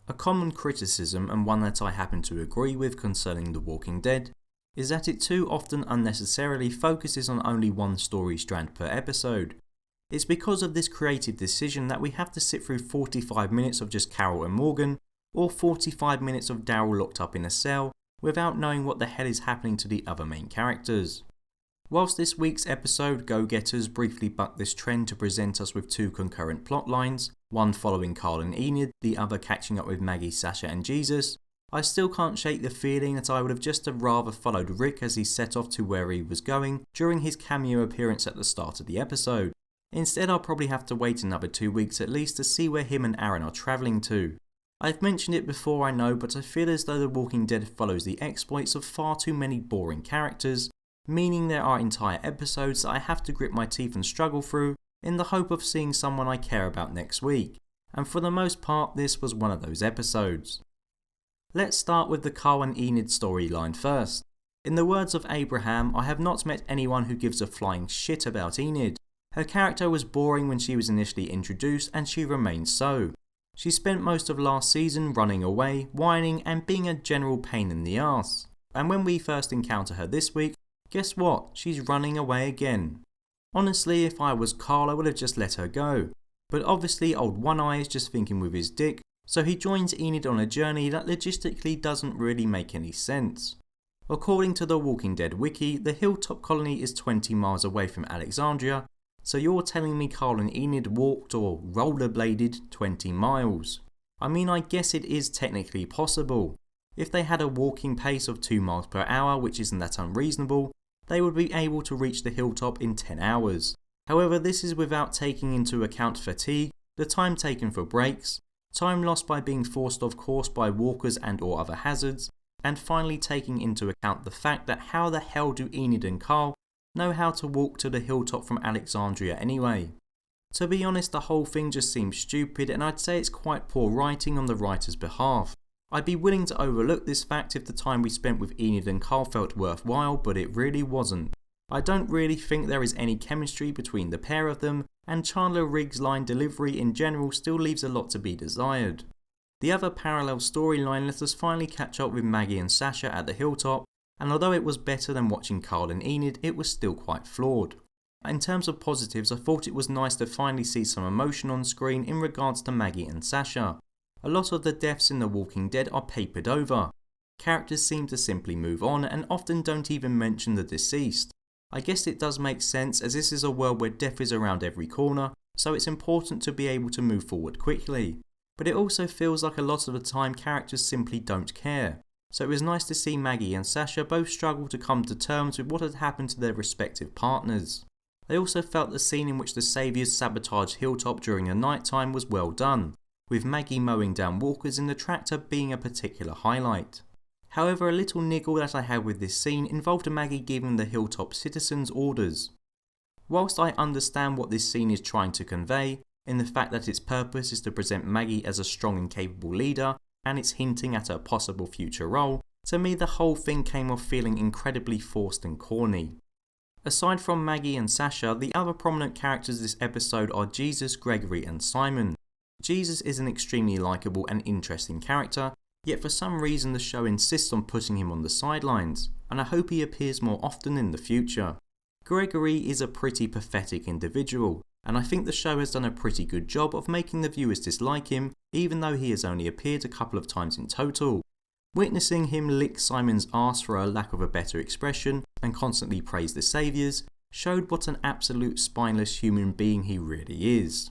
A common criticism, and one that I happen to agree with concerning The Walking Dead, is that it too often unnecessarily focuses on only one story strand per episode. It's because of this creative decision that we have to sit through 45 minutes of just Carol and Morgan, or 45 minutes of Daryl locked up in a cell, without knowing what the hell is happening to the other main characters. Whilst this week's episode, Go Getters, briefly bucked this trend to present us with two concurrent plot lines, one following Carl and Enid, the other catching up with Maggie, Sasha and Jesus, I still can't shake the feeling that I would have just rather followed Rick as he set off to where he was going during his cameo appearance at the start of the episode. Instead, I'll probably have to wait another 2 weeks at least to see where him and Aaron are travelling to. I've mentioned it before, I know, but I feel as though The Walking Dead follows the exploits of far too many boring characters, meaning there are entire episodes that I have to grit my teeth and struggle through in the hope of seeing someone I care about next week, and for the most part this was one of those episodes. Let's start with the Carl and Enid storyline first. In the words of Abraham, I have not met anyone who gives a flying shit about Enid. Her character was boring when she was initially introduced and she remains so. She spent most of last season running away, whining and being a general pain in the arse. And when we first encounter her this week, guess what? She's running away again. Honestly, if I was Carl I would have just let her go. But obviously old One Eye is just thinking with his dick, so he joins Enid on a journey that logistically doesn't really make any sense. According to the Walking Dead wiki, the Hilltop colony is 20 miles away from Alexandria, so you're telling me Carl and Enid walked or rollerbladed 20 miles. I mean, I guess it is technically possible. If they had a walking pace of 2 miles per hour, which isn't that unreasonable, they would be able to reach the Hilltop in 10 hours. However, this is without taking into account fatigue, the time taken for breaks, time lost by being forced off course by walkers and or other hazards, and finally taking into account the fact that how the hell do Enid and Carl know how to walk to the Hilltop from Alexandria anyway? To be honest, the whole thing just seems stupid, and I'd say it's quite poor writing on the writer's behalf. I'd be willing to overlook this fact if the time we spent with Enid and Carl felt worthwhile, but it really wasn't. I don't really think there is any chemistry between the pair of them, and Chandler Riggs' line delivery in general still leaves a lot to be desired. The other parallel storyline let us finally catch up with Maggie and Sasha at the Hilltop, and although it was better than watching Carl and Enid, it was still quite flawed. In terms of positives, I thought it was nice to finally see some emotion on screen in regards to Maggie and Sasha. A lot of the deaths in The Walking Dead are papered over. Characters seem to simply move on and often don't even mention the deceased. I guess it does make sense as this is a world where death is around every corner, so it's important to be able to move forward quickly. But it also feels like a lot of the time characters simply don't care. So it was nice to see Maggie and Sasha both struggle to come to terms with what had happened to their respective partners. I also felt the scene in which the Saviours sabotaged Hilltop during the night time was well done, with Maggie mowing down walkers in the tractor being a particular highlight. However, a little niggle that I had with this scene involved Maggie giving the Hilltop citizens orders. Whilst I understand what this scene is trying to convey, in the fact that its purpose is to present Maggie as a strong and capable leader, and it's hinting at her possible future role, to me the whole thing came off feeling incredibly forced and corny. Aside from Maggie and Sasha, the other prominent characters this episode are Jesus, Gregory and Simon. Jesus is an extremely likeable and interesting character, yet for some reason the show insists on putting him on the sidelines, and I hope he appears more often in the future. Gregory is a pretty pathetic individual, and I think the show has done a pretty good job of making the viewers dislike him, even though he has only appeared a couple of times in total. Witnessing him lick Simon's arse for a lack of a better expression and constantly praise the saviours showed what an absolute spineless human being he really is.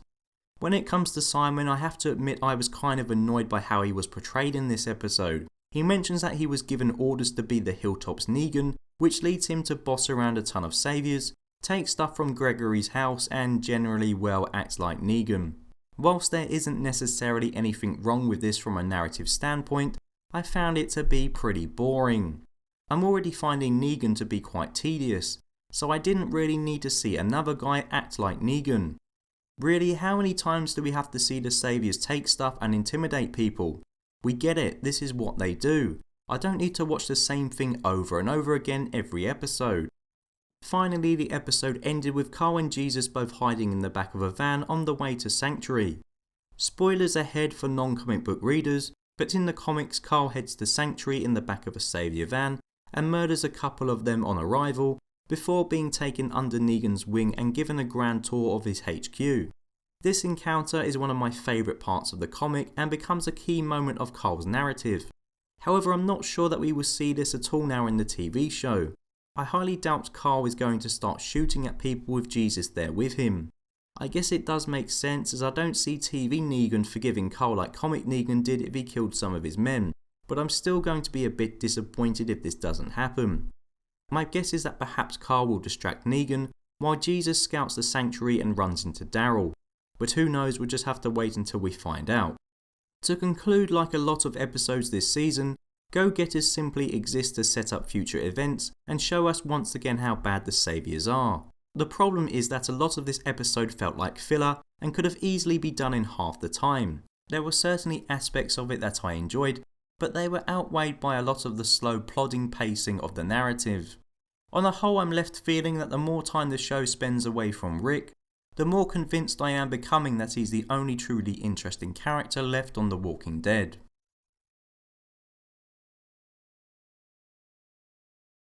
When it comes to Simon, I have to admit I was kind of annoyed by how he was portrayed in this episode. He mentions that he was given orders to be the Hilltop's Negan, which leads him to boss around a ton of saviours, take stuff from Gregory's house and generally well act like Negan. Whilst there isn't necessarily anything wrong with this from a narrative standpoint, I found it to be pretty boring. I'm already finding Negan to be quite tedious, so I didn't really need to see another guy act like Negan. Really, how many times do we have to see the saviours take stuff and intimidate people? We get it, this is what they do. I don't need to watch the same thing over and over again every episode. Finally, the episode ended with Carl and Jesus both hiding in the back of a van on the way to Sanctuary. Spoilers ahead for non-comic book readers, But in the comics, Carl heads to Sanctuary in the back of a saviour van and murders a couple of them on arrival before being taken under Negan's wing and given a grand tour of his HQ. This encounter is one of my favourite parts of the comic and becomes a key moment of Carl's narrative. However, I'm not sure that we will see this at all now in the TV show. I highly doubt Carl is going to start shooting at people with Jesus there with him. I guess it does make sense, as I don't see TV Negan forgiving Carl like comic Negan did if he killed some of his men, but I'm still going to be a bit disappointed if this doesn't happen. My guess is that perhaps Carl will distract Negan while Jesus scouts the Sanctuary and runs into Daryl, but who knows, we'll just have to wait until we find out. To conclude, like a lot of episodes this season, Go-Getters simply exist to set up future events and show us once again how bad the Saviours are. The problem is that a lot of this episode felt like filler and could have easily been done in half the time. There were certainly aspects of it that I enjoyed, but they were outweighed by a lot of the slow plodding pacing of the narrative. On a whole, I'm left feeling that the more time the show spends away from Rick, the more convinced I am becoming that he's the only truly interesting character left on The Walking Dead.